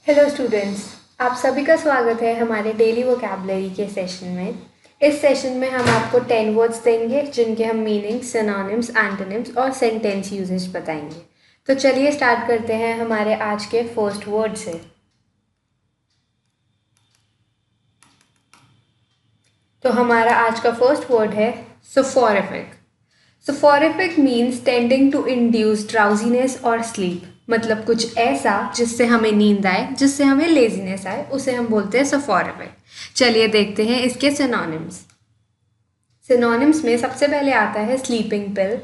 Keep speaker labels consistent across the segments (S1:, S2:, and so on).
S1: Hello students. आप सभी का स्वागत है हमारे डेली वोकैबुलरी के सेशन में। इस सेशन में हम आपको 10 वर्ड्स देंगे जिनके हम मीनिंग, सिनोनिम्स, एंटोनिम्स और सेंटेंस यूजेज बताएंगे। तो चलिए स्टार्ट करते हैं हमारे आज के फर्स्ट वर्ड से। तो हमारा आज का फर्स्ट वर्ड है soporific. Soporific means tending to induce drowsiness और स्लीप, मतलब कुछ ऐसा जिससे हमें नींद आए, जिससे हमें लेजीनेस आए, उसे हम बोलते हैं सोफोरिफिक। चलिए देखते हैं इसके सिनोनिम्स। सिनोनिम्स में सबसे पहले आता है स्लीपिंग पिल।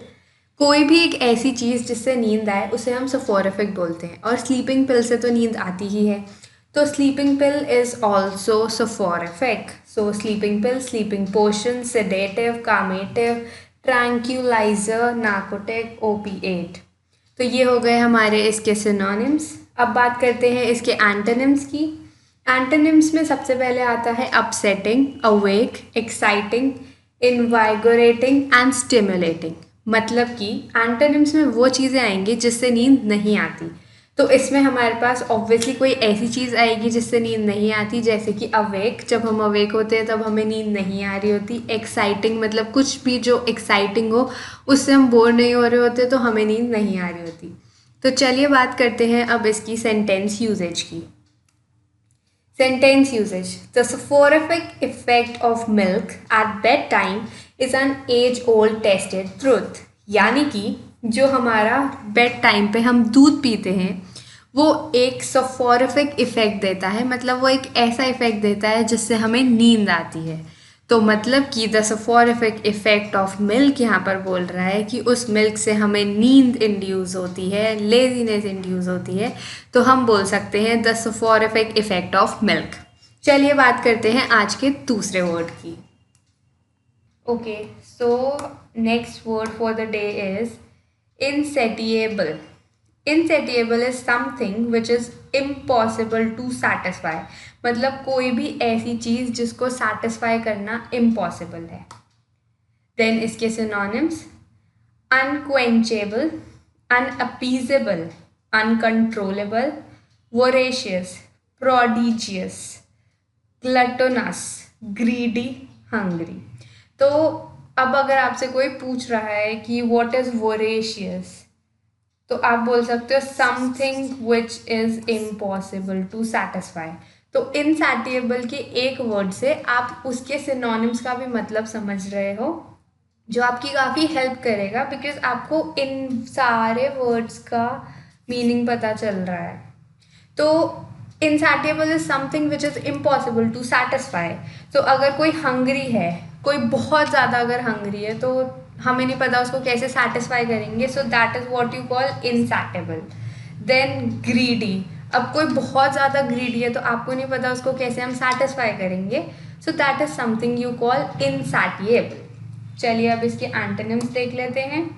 S1: कोई भी एक ऐसी चीज़ जिससे नींद आए उसे हम सोफोरिफिक बोलते हैं, और स्लीपिंग पिल से तो नींद आती ही है, तो sleeping pill is also soporific. So sleeping pill, sleeping potion, sedative, calmative, tranquilliser, narcotic, opiate. तो ये हो गए हमारे इसके सिनोनिम्स। अब बात करते हैं इसके एंटोनिम्स की। एंटोनिम्स में सबसे पहले आता है upsetting, awake, exciting, invigorating and stimulating. मतलब कि एंटोनिम्स में वो चीज़ें आएंगी जिससे नींद नहीं आती। तो इसमें हमारे पास ऑब्वियसली कोई ऐसी चीज़ आएगी जिससे नींद नहीं आती, जैसे कि अवेक। जब हम अवेक होते हैं तब हमें नींद नहीं आ रही होती। एक्साइटिंग मतलब कुछ भी जो एक्साइटिंग हो, उससे हम बोर नहीं हो रहे होते, तो हमें नींद नहीं आ रही होती। तो चलिए बात करते हैं अब इसकी सेंटेंस यूजेज की। Sentence usage. The soporific effect of milk at bedtime is an age-old tested truth. यानी कि जो हमारा बेड टाइम पे हम दूध पीते हैं वो एक सोफोरिफिक इफ़ेक्ट देता है, मतलब वो एक ऐसा इफ़ेक्ट देता है जिससे हमें नींद आती है। तो मतलब कि द सोफोरिफिक इफ़ेक्ट ऑफ मिल्क यहाँ पर बोल रहा है कि उस मिल्क से हमें नींद इंड्यूस होती है, लेजीनेस इंड्यूस होती है। तो हम बोल सकते हैं द सोफोरिफिक इफ़ेक्ट ऑफ मिल्क। चलिए बात करते हैं आज के दूसरे वर्ड की। Okay, so next word for the day is insatiable. Insatiable is something which is impossible to satisfy. मतलब कोई भी ऐसी चीज़ जिसको satisfy करना impossible है। Then इसके synonyms: unquenchable, unappeasable, uncontrollable, voracious, prodigious, gluttonous, greedy, hungry। तो अब अगर आपसे कोई पूछ रहा है कि what is voracious, तो आप बोल सकते हो something which is impossible to satisfy. तो इनसैटिएबल के एक वर्ड से आप उसके सिनोनिम्स का भी मतलब समझ रहे हो, जो आपकी काफ़ी हेल्प करेगा, बिकॉज आपको इन सारे वर्ड्स का मीनिंग पता चल रहा है। तो insatiable is something which is impossible to satisfy. तो अगर कोई हंग्री है, कोई बहुत ज़्यादा अगर हंग्री है, तो हमें नहीं पता उसको कैसे सेटिस्फाई करेंगे, so that is what you call insatiable. Then greedy, अब कोई बहुत ज़्यादा ग्रीडी है तो आपको नहीं पता उसको कैसे हम सेटिस्फाई करेंगे, so that is something you call insatiable. चलिए अब इसके एंटोनिम्स देख लेते हैं।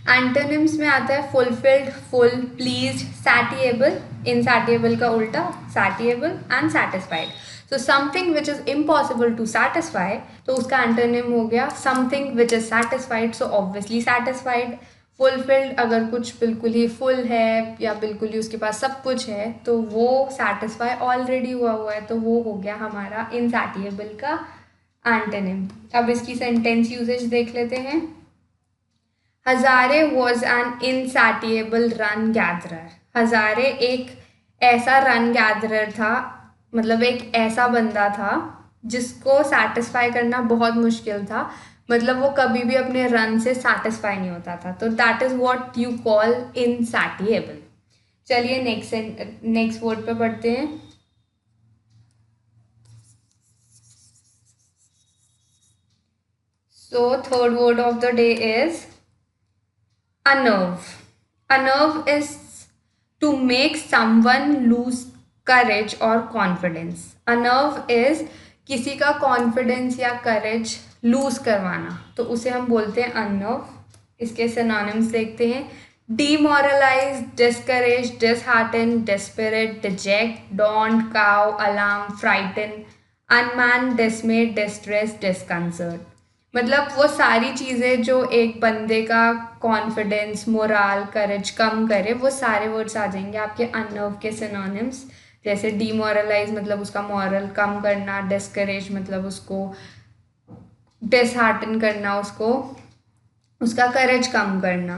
S1: एंटोनिम्स में आता है fulfilled, full, pleased, satiable, insatiable का उल्टा satiable, and satisfied. So something which is impossible to satisfy, तो उसका एंटोनिम हो गया something which is satisfied, so obviously satisfied. Fulfilled, अगर कुछ बिल्कुल ही फुल है या बिल्कुल ही उसके पास सब कुछ है, तो वो सेटिस्फाई ऑलरेडी हुआ है, तो वो हो गया हमारा इनसैटिएबल का एंटोनिम। अब इसकी सेंटेंस यूजेज देख लेते हैं। Hazare was an insatiable run gatherer. Hazare एक ऐसा रन गैदरर था, मतलब एक ऐसा बंदा था जिसको सेटिस्फाई करना बहुत मुश्किल था, मतलब वो कभी भी अपने रन से सेटिस्फाई नहीं होता था। तो that is what you call insatiable. चलिए नेक्स्ट वर्ड पे पढ़ते हैं। So third word of the day is unnerve. Unnerve is to make someone lose courage or confidence. Unnerve is किसी का कॉन्फिडेंस या करेज लूज करवाना, तो उसे हम बोलते हैं अननर्व। इसके सिनोनिम्स देखते हैं। Demoralise, discourage, dishearten, dispirit, deject, daunt, cow, alarm, frighten, unman, dismay, distress, disconcert. मतलब वो सारी चीज़ें जो एक बंदे का कॉन्फिडेंस, मोराल, करेज कम करे, वो सारे वर्ड्स आ जाएंगे आपके अननर्व के सिनोनिम्स। जैसे डीमोरलाइज मतलब उसका मॉरल कम करना, डिस्करेज मतलब उसको डिसहार्टन करना, उसको उसका करेज कम करना।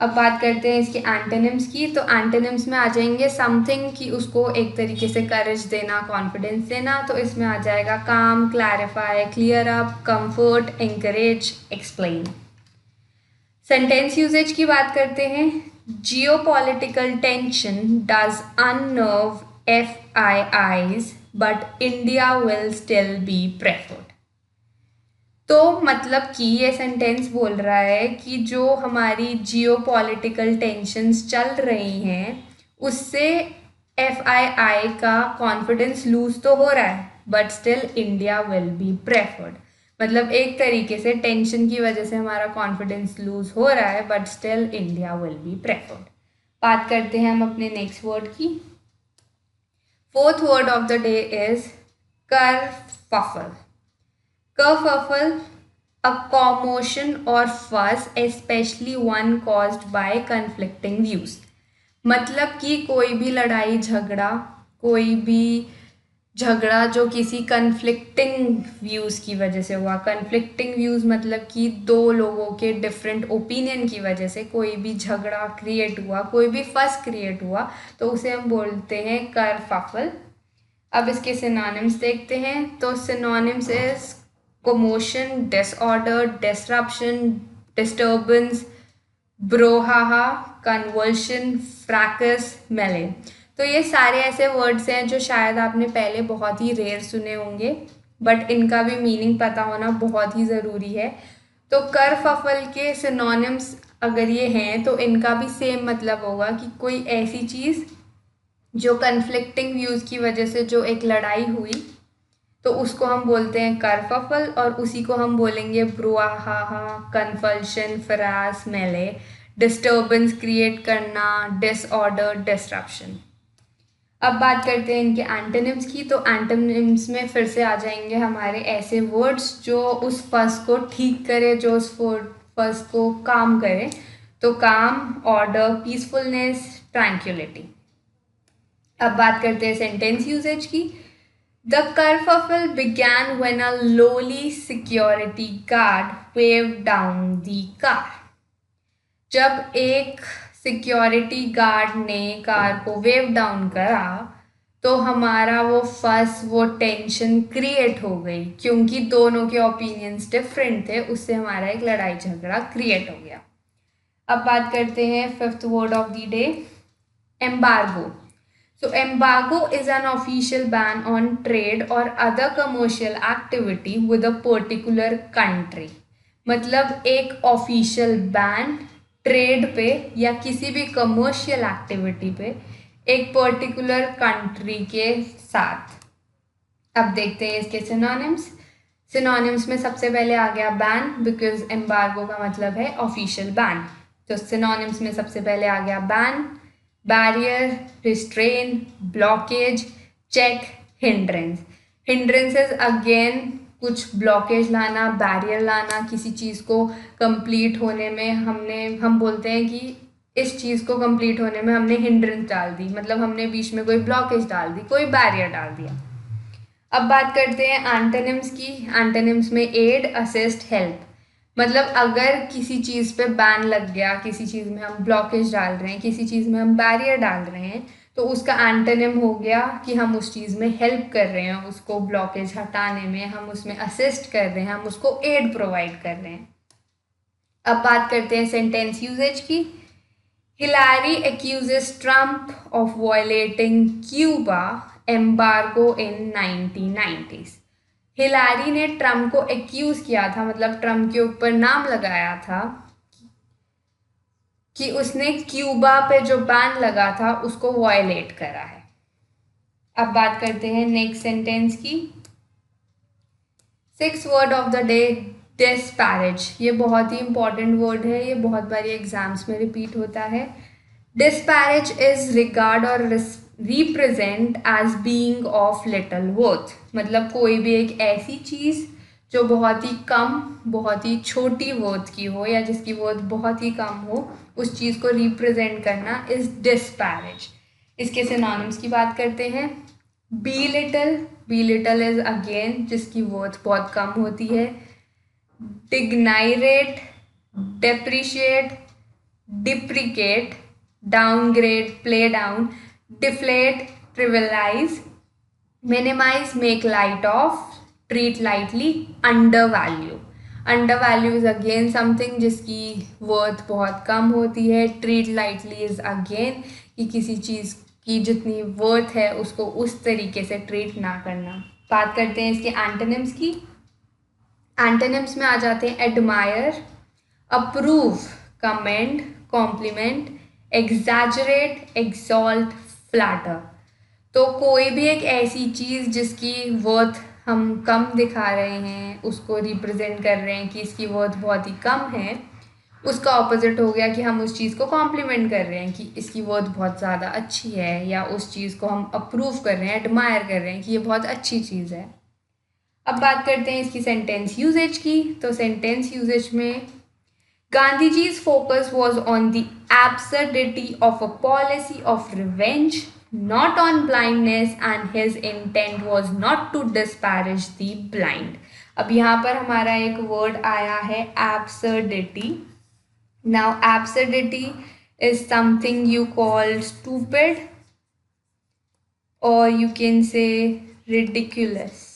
S1: अब बात करते हैं इसके एंटोनिम्स की। तो एंटोनिम्स में आ जाएंगे समथिंग कि उसको एक तरीके से करेज देना, कॉन्फिडेंस देना। तो इसमें आ जाएगा calm, clarify, clear up, comfort, encourage, explain. Sentence usages की बात करते हैं। Geopolitical tension does unnerve FIIs but India will still be preferred. तो मतलब कि ये सेंटेंस बोल रहा है कि जो हमारी जियोपॉलिटिकल टेंशन्स चल रही हैं उससे FII का कॉन्फिडेंस लूज तो हो रहा है, but still India will be preferred. मतलब एक तरीके से टेंशन की वजह से हमारा कॉन्फिडेंस लूज हो रहा है, but still India will be preferred. बात करते हैं हम अपने नेक्स्ट वर्ड की। Fourth word of the day is kerfuffle. Kerfuffle, a commotion or fuss, especially one caused by conflicting views. मतलब कि कोई भी लड़ाई झगड़ा, कोई भी झगड़ा जो किसी कन्फ्लिक्टिंग व्यूज़ की वजह से हुआ। कन्फ्लिक्टिंग व्यूज़ मतलब कि दो लोगों के डिफरेंट ओपिनियन की वजह से कोई भी झगड़ा क्रिएट हुआ, कोई भी फस क्रिएट हुआ, तो उसे हम बोलते हैं kerfuffle. अब इसके सिनोनिम्स देखते हैं। तो synonyms is commotion, disorder, disruption, disturbance, brouhaha, convulsion, fracas, melee. तो ये सारे ऐसे वर्ड्स हैं जो शायद आपने पहले बहुत ही रेयर सुने होंगे, बट इनका भी मीनिंग पता होना बहुत ही ज़रूरी है। तो kerfuffle के सिनोनिम्स अगर ये हैं तो इनका भी सेम मतलब होगा कि कोई ऐसी चीज़ जो कन्फ्लिक्टिंग व्यूज़ की वजह से जो एक लड़ाई हुई, तो उसको हम बोलते हैं kerfuffle, और उसी को हम बोलेंगे ब्रुआहाहा, कन्फल्शन, फरास, मेले, डिस्टर्बेंस क्रिएट करना, डिसऑर्डर, डिस्ट्रप्शन। अब बात करते हैं इनके एंटोनिम्स की। तो एंटोनिम्स में फिर से आ जाएंगे हमारे ऐसे वर्ड्स जो उस फस को ठीक करे, जो उस फस को काम करे। तो काम, ऑर्डर, पीसफुलनेस, ट्रैंक्विलिटी। अब बात करते हैं सेंटेंस यूजेज की। The kerfuffle began when a lowly security guard waved down the car. जब एक सिक्योरिटी गार्ड ने कार को वेव डाउन करा तो हमारा वो फस, वो टेंशन क्रिएट हो गई, क्योंकि दोनों के ओपिनियंस डिफरेंट थे, उससे हमारा एक लड़ाई झगड़ा क्रिएट हो गया। अब बात करते हैं fifth word of the day, embargo. So embargo is an official ban on trade or other commercial activity with a particular country. मतलब एक ऑफिशियल बैन ट्रेड पे या किसी भी कमर्शियल एक्टिविटी पे एक पर्टिकुलर कंट्री के साथ। अब देखते हैं इसके सिनोनिम्स। सिनोनिम्स में सबसे पहले आ गया बैन, बिकॉज एम्बार्गो का मतलब है ऑफिशियल बैन। तो सिनोनिम्स में सबसे पहले आ गया ban, barrier, restrain, blockage, check, hindrance. Hindrances again कुछ ब्लॉकेज लाना, बैरियर लाना, किसी चीज़ को कंप्लीट होने में हम बोलते हैं कि इस चीज़ को कंप्लीट होने में हमने हिंड्रेंस डाल दी, मतलब हमने बीच में कोई ब्लॉकेज डाल दी, कोई बैरियर डाल दिया। अब बात करते हैं एंटोनिम्स की। एंटोनिम्स में एड, असिस्ट, हेल्प। मतलब अगर किसी चीज़ पे बैन लग गया, किसी चीज़ में हम ब्लॉकेज डाल रहे हैं, किसी चीज़ में हम बैरियर डाल रहे हैं, तो उसका एंटोनिम हो गया कि हम उस चीज़ में हेल्प कर रहे हैं, उसको ब्लॉकेज हटाने में हम उसमें असिस्ट कर रहे हैं, हम उसको एड प्रोवाइड कर रहे हैं। अब बात करते हैं सेंटेंस यूजेज की। Hillary accuses Trump of violating Cuba embargo in 1990s. Hillary ने ट्रम्प को एक्यूज किया था, मतलब ट्रम्प के ऊपर नाम लगाया था कि उसने क्यूबा पे जो बैन लगा था उसको वायलेट करा है। अब बात करते हैं नेक्स्ट सेंटेंस की। Six word of the day, disparage. ये बहुत ही इंपॉर्टेंट वर्ड है, ये बहुत बारी एग्जाम्स में रिपीट होता है। डिस्पैरेज इज रिगार्ड और represent as being of little worth. मतलब कोई भी एक ऐसी चीज़ जो बहुत ही कम, बहुत ही छोटी वर्थ की हो या जिसकी वर्थ बहुत ही कम हो, उस चीज़ को रिप्रेजेंट करना इज डिस्पैरेज। इसके सिनोनिम्स की बात करते हैं। बी लिटल इज अगेन जिसकी वर्थ बहुत कम होती है। Denigrate, depreciate, deprecate, downgrade, play down, deflate, trivialise, minimise, make light of, treat lightly, undervalue. Undervalue is again something जिसकी वर्थ बहुत कम होती है। ट्रीट लाइटली इज अगेन कि किसी चीज़ की जितनी वर्थ है उसको उस तरीके से ट्रीट ना करना। बात करते हैं इसके एंटोनिम्स की। एंटोनिम्स में आ जाते हैं admire, approve, commend, compliment, exaggerate, exalt, flatter. तो कोई भी एक ऐसी चीज़ जिसकी वर्थ हम कम दिखा रहे हैं, उसको रिप्रेजेंट कर रहे हैं कि इसकी वर्थ बहुत ही कम है, उसका ऑपोजिट हो गया कि हम उस चीज़ को कॉम्प्लीमेंट कर रहे हैं कि इसकी वर्थ बहुत ज़्यादा अच्छी है, या उस चीज़ को हम अप्रूव कर रहे हैं, एडमायर कर रहे हैं कि ये बहुत अच्छी चीज़ है। अब बात करते हैं इसकी सेंटेंस यूजेज की। तो सेंटेंस यूजेज में Gandhiji's focus was on the absurdity of a policy of revenge, not on blindness, and his intent was not to disparage the blind. अब यहाँ पर हमारा एक वर्ड आया है absurdity. Now absurdity is something you call stupid, or you can say ridiculous.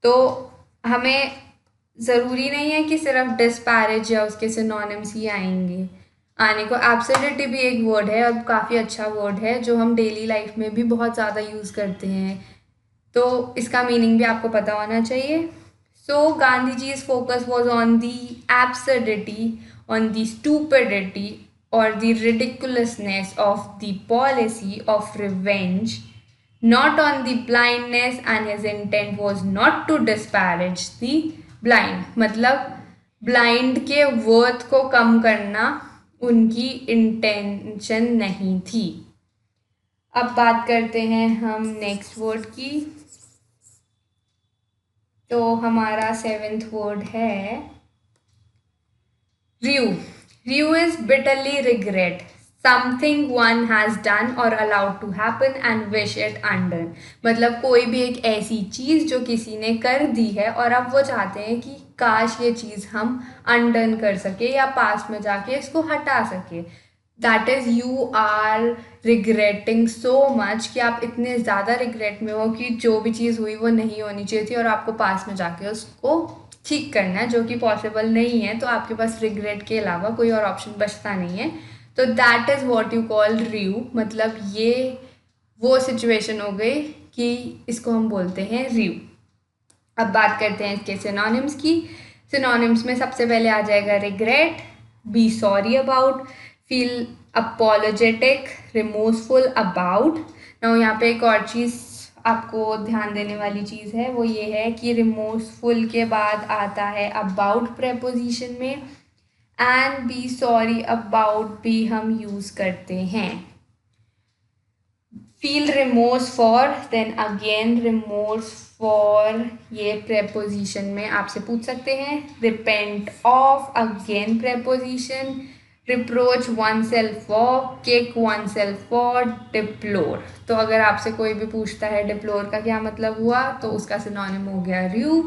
S1: तो हमें ज़रूरी नहीं है कि सिर्फ डिस्पैरेज या उसके सिनोनिम्स ही आएंगे आने को। एब्सर्डिटी भी एक वर्ड है और काफ़ी अच्छा वर्ड है जो हम डेली लाइफ में भी बहुत ज़्यादा यूज़ करते हैं, तो इसका मीनिंग भी आपको पता होना चाहिए। सो गांधी जी's focus was on the absurdity, on the stupidity और the ridiculousness of the policy of revenge, not on the blindness, and his intent was not to disparage the blind. मतलब ब्लाइंड के वर्थ को कम करना उनकी इंटेंशन नहीं थी। अब बात करते हैं हम नेक्स्ट वर्ड की। तो हमारा 7th वर्ड है rue. Rue is bitterly regret something one has done or allowed to happen and wish it undone. मतलब कोई भी एक ऐसी चीज़ जो किसी ने कर दी है और अब वो चाहते हैं कि काश ये चीज़ हम अनडन कर सके या पास में जाके इसको हटा सके। That is you are regretting so much कि आप इतने ज़्यादा रिग्रेट में हो कि जो भी चीज़ हुई वो नहीं होनी चाहिए थी और आपको पास में जाके उसको ठीक करना है, जो कि पॉसिबल नहीं है। तो आपके पास रिग्रेट के अलावा कोई और ऑप्शन बचता नहीं है। तो that is what you call rue. मतलब ये वो सिचुएशन हो गई कि इसको हम बोलते हैं र्यू। अब बात करते हैं इसके सिनोनिम्स की। सिनोनिम्स में सबसे पहले आ जाएगा regret, be sorry about, feel apologetic, remorseful about. Now यहाँ पे एक और चीज़ आपको ध्यान देने वाली चीज़ है, वो ये है कि रिमोर्सफुल के बाद आता है अबाउट प्रेपोजिशन में, एंड बी सॉरी अबाउट भी हम यूज़ करते हैं। Feel remorse for, then again remorse for, ये प्रेपोजिशन में आपसे पूछ सकते हैं। Repent of, again preposition. Reproach oneself for, kick oneself for, deplore. तो अगर आपसे कोई भी पूछता है डिप्लोर का क्या मतलब हुआ, तो उसका सिनोनिम हो गया rue.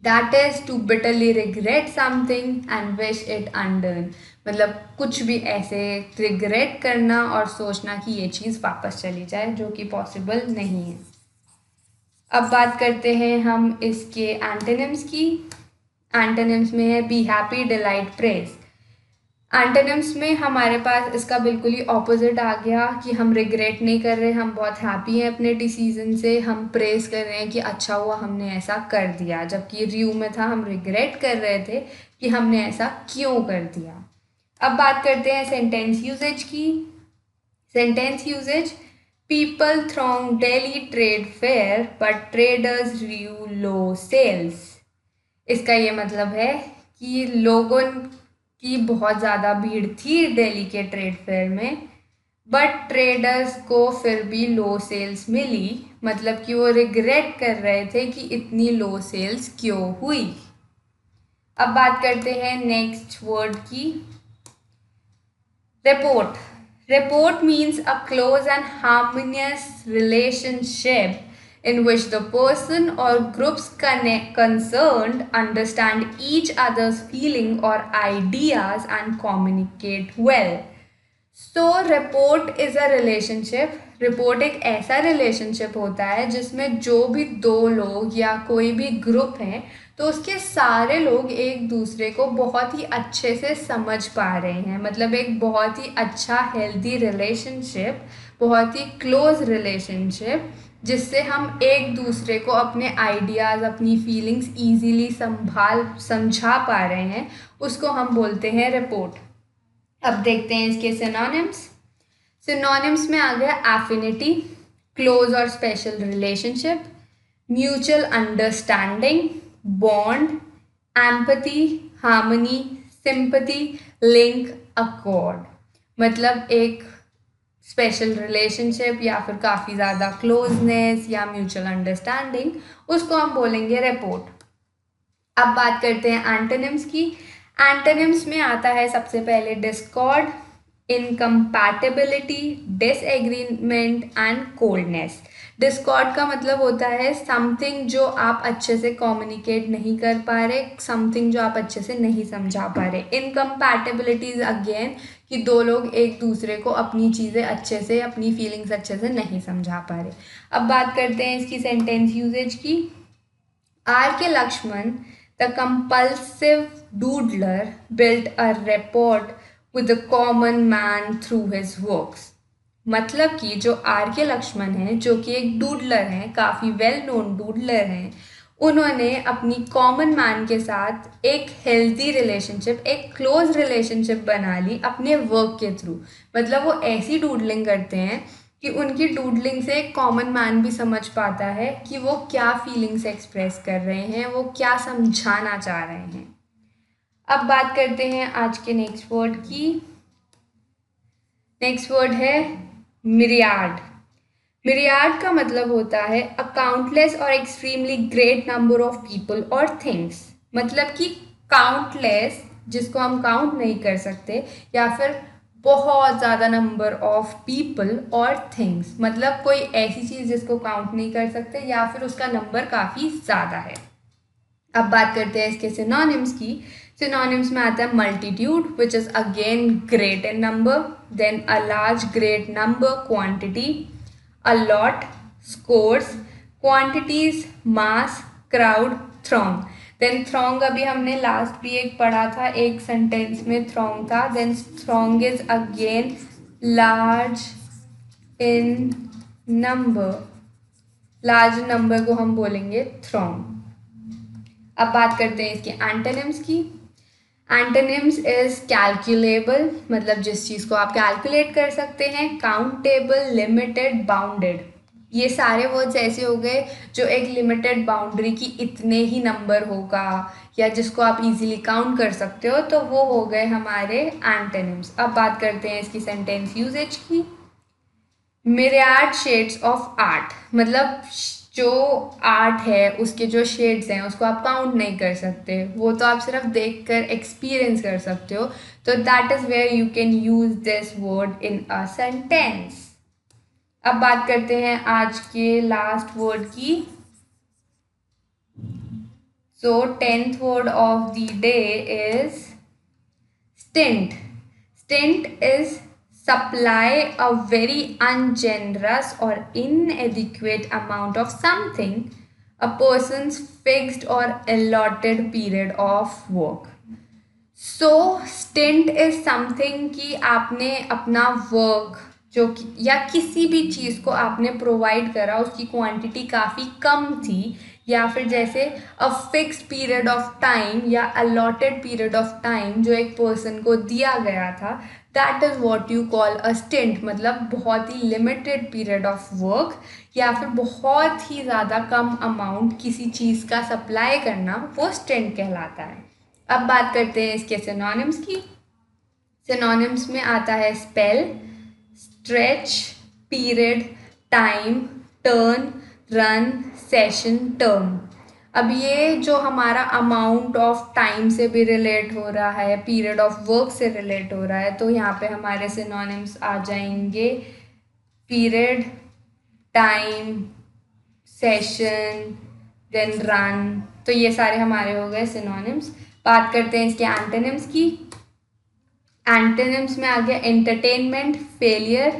S1: That is to bitterly regret something and wish it undone. मतलब कुछ भी ऐसे रिग्रेट करना और सोचना कि ये चीज़ वापस चली जाए, जो कि पॉसिबल नहीं है। अब बात करते हैं हम इसके एंटोनिम्स की। एंटोनिम्स में है be happy, delight, praise. Antonyms में हमारे पास इसका बिल्कुल ही ऑपोजिट आ गया कि हम रिग्रेट नहीं कर रहे, हम बहुत हैप्पी हैं अपने डिसीजन से, हम प्रेज कर रहे हैं कि अच्छा हुआ हमने ऐसा कर दिया। जबकि र्यू में था हम रिग्रेट कर रहे थे कि हमने ऐसा क्यों कर दिया। अब बात करते हैं सेंटेंस यूजेज की। Sentence usages, people throng daily trade fair but traders rue low sales. इसका ये मतलब है कि लोगों की बहुत ज़्यादा भीड़ थी दिल्ली के ट्रेड फेयर में, बट ट्रेडर्स को फिर भी लो सेल्स मिली, मतलब कि वो रिग्रेट कर रहे थे कि इतनी लो सेल्स क्यों हुई। अब बात करते हैं नेक्स्ट वर्ड की, report. Report means a close and harmonious relationship in which the person or groups concerned understand each other's feeling or ideas and communicate well. So report is a relationship. Report एक ऐसा relationship होता है जिसमें जो भी दो लोग या कोई भी ग्रुप है तो उसके सारे लोग एक दूसरे को बहुत ही अच्छे से समझ पा रहे हैं, मतलब एक बहुत ही अच्छा हेल्दी रिलेशनशिप, बहुत ही क्लोज रिलेशनशिप, जिससे हम एक दूसरे को अपने आइडियाज़, अपनी फीलिंग्स ईजीली समझा पा रहे हैं, उसको हम बोलते हैं रिपोर्ट। अब देखते हैं इसके सिनोनिम्स। सिनोनिम्स में आ गया एफिनिटी, क्लोज और special relationship, mutual understanding, bond, empathy, harmony, sympathy, link, accord. मतलब एक स्पेशल रिलेशनशिप या फिर काफ़ी ज़्यादा क्लोजनेस या म्यूचुअल अंडरस्टैंडिंग, उसको हम बोलेंगे रिपोर्ट। अब बात करते हैं एंटोनिम्स की। एंटोनिम्स में आता है सबसे पहले Discord, incompatibility, disagreement and coldness. Discord का मतलब होता है समथिंग जो आप अच्छे से कम्युनिकेट नहीं कर पा रहे, समथिंग जो आप अच्छे से नहीं समझा पा रहे। इनकम्पैटिबिलिटी अगेन कि दो लोग एक दूसरे को अपनी चीज़ें अच्छे से, अपनी फीलिंग्स अच्छे से नहीं समझा पा रहे। अब बात करते हैं इसकी सेंटेंस यूजेज की। R.K. Lakshman, the compulsive doodler, built a rapport with the common man through his works. मतलब कि जो R.K. लक्ष्मण हैं, जो कि एक डूडलर हैं, काफ़ी वेल नोन डूडलर हैं, उन्होंने अपनी कॉमन मैन के साथ एक हेल्दी रिलेशनशिप, एक क्लोज रिलेशनशिप बना ली अपने वर्क के थ्रू। मतलब वो ऐसी डूडलिंग करते हैं कि उनकी डूडलिंग से एक कॉमन मैन भी समझ पाता है कि वो क्या फीलिंग्स एक्सप्रेस कर रहे हैं, वो क्या समझाना चाह रहे हैं। अब बात करते हैं आज के नेक्स्ट वर्ड की। नेक्स्ट वर्ड है मिरियाड। मिरियाड का मतलब होता है अ काउंटलेस और extremely great number of people और थिंग्स। मतलब कि काउंटलेस जिसको हम काउंट नहीं कर सकते, या फिर बहुत ज़्यादा नंबर ऑफ पीपल और थिंग्स, मतलब कोई ऐसी चीज़ जिसको काउंट नहीं कर सकते या फिर उसका नंबर काफ़ी ज़्यादा है। अब बात करते हैं इसके सिनोनिम्स की। सिनोनिम्स में आता है multitude which is again great in number, then a large great number quantity, a lot, scores, quantities, mass, crowd, throng. Then throng अभी हमने लास्ट भी एक पढ़ा था, एक सेंटेंस में throng था। Then throng is again large in number, large number को हम बोलेंगे throng। अब बात करते हैं इसके एंटोनिम्स की। एंटोनिम्स इज कैलकुलेबल, मतलब जिस चीज़ को आप कैलकुलेट कर सकते हैं, काउंटेबल, लिमिटेड, बाउंडेड। ये सारे वर्ड्स ऐसे हो गए जो एक लिमिटेड बाउंड्री की इतने ही नंबर होगा या जिसको आप इजीली काउंट कर सकते हो, तो वो हो गए हमारे एंटोनिम्स। अब बात करते हैं इसकी सेंटेंस यूजेज की। मिरियाड शेड्स ऑफ आर्ट, मतलब जो आर्ट है उसके जो शेड्स हैं उसको आप काउंट नहीं कर सकते, वो तो आप सिर्फ देखकर एक्सपीरियंस कर सकते हो। तो that is where you can use this word in a sentence. अब बात करते हैं आज के लास्ट वर्ड की। So 10th word of the day is stint. Stint is supply a very ungenerous or inadequate amount of something, a person's fixed or allotted period of work. So stint is something कि आपने अपना work जो कि या किसी भी चीज़ को आपने प्रोवाइड करा, उसकी क्वांटिटी काफ़ी कम थी, या फिर जैसे a fixed period of time या अलॉटेड पीरियड ऑफ टाइम जो एक पर्सन को दिया गया था, that is what you call a stint. मतलब बहुत ही लिमिटेड पीरियड ऑफ वर्क या फिर बहुत ही ज़्यादा कम अमाउंट किसी चीज़ का सप्लाई करना, वो स्टिंट कहलाता है। अब बात करते हैं इसके सिनोनिम्स की। सिनोनिम्स में आता है spell, stretch, period, time, turn, run, session, term. अब ये जो हमारा अमाउंट ऑफ टाइम से भी रिलेट हो रहा है, पीरियड ऑफ वर्क से रिलेट हो रहा है, तो यहाँ पे हमारे सिनोनिम्स आ जाएंगे period, time, session, then run. तो ये सारे हमारे हो गए सिनोनिम्स। बात करते हैं इसके एंटोनिम्स की। एंटोनिम्स में आ गया एंटरटेनमेंट, फेलियर,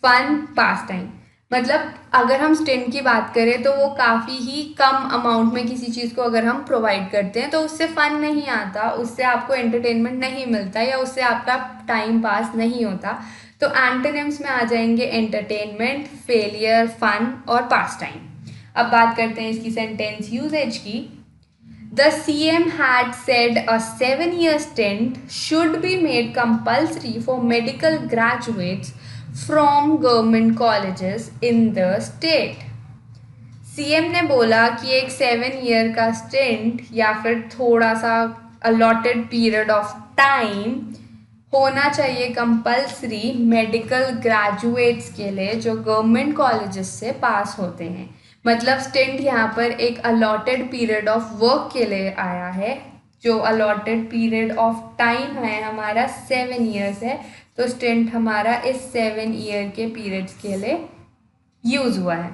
S1: फन, पास टाइम। मतलब अगर हम स्टिंट की बात करें तो वो काफ़ी ही कम अमाउंट में किसी चीज़ को अगर हम प्रोवाइड करते हैं तो उससे फ़न नहीं आता, उससे आपको एंटरटेनमेंट नहीं मिलता या उससे आपका टाइम पास नहीं होता। तो एंटोनिम्स में आ जाएंगे एंटरटेनमेंट, फेलियर, फन और पास टाइम। अब बात करते हैं इसकी सेंटेंस यूजेज की। The CM had said a 7-year stint should be made compulsory for medical graduates from government colleges in the state. CM ने बोला कि एक 7 ईयर का स्टिंट या फिर थोड़ा सा अलॉटेड पीरियड ऑफ टाइम होना चाहिए कंपल्सरी मेडिकल ग्रेजुएट्स के लिए जो गवर्नमेंट कॉलेजेस से पास होते हैं। मतलब स्टिंट यहाँ पर एक अलॉटेड पीरियड ऑफ वर्क के लिए आया है। जो अलॉटेड पीरियड ऑफ टाइम है हमारा 7 ईयर्स है, तो स्टिंट हमारा इस 7 ईयर के पीरियड्स के लिए यूज़ हुआ है।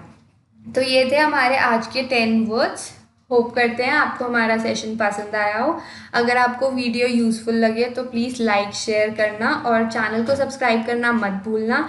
S1: तो ये थे हमारे आज के 10 वर्ड्स। होप करते हैं आपको हमारा सेशन पसंद आया हो। अगर आपको वीडियो यूज़फुल लगे तो प्लीज़ लाइक शेयर करना और चैनल को सब्सक्राइब करना मत भूलना।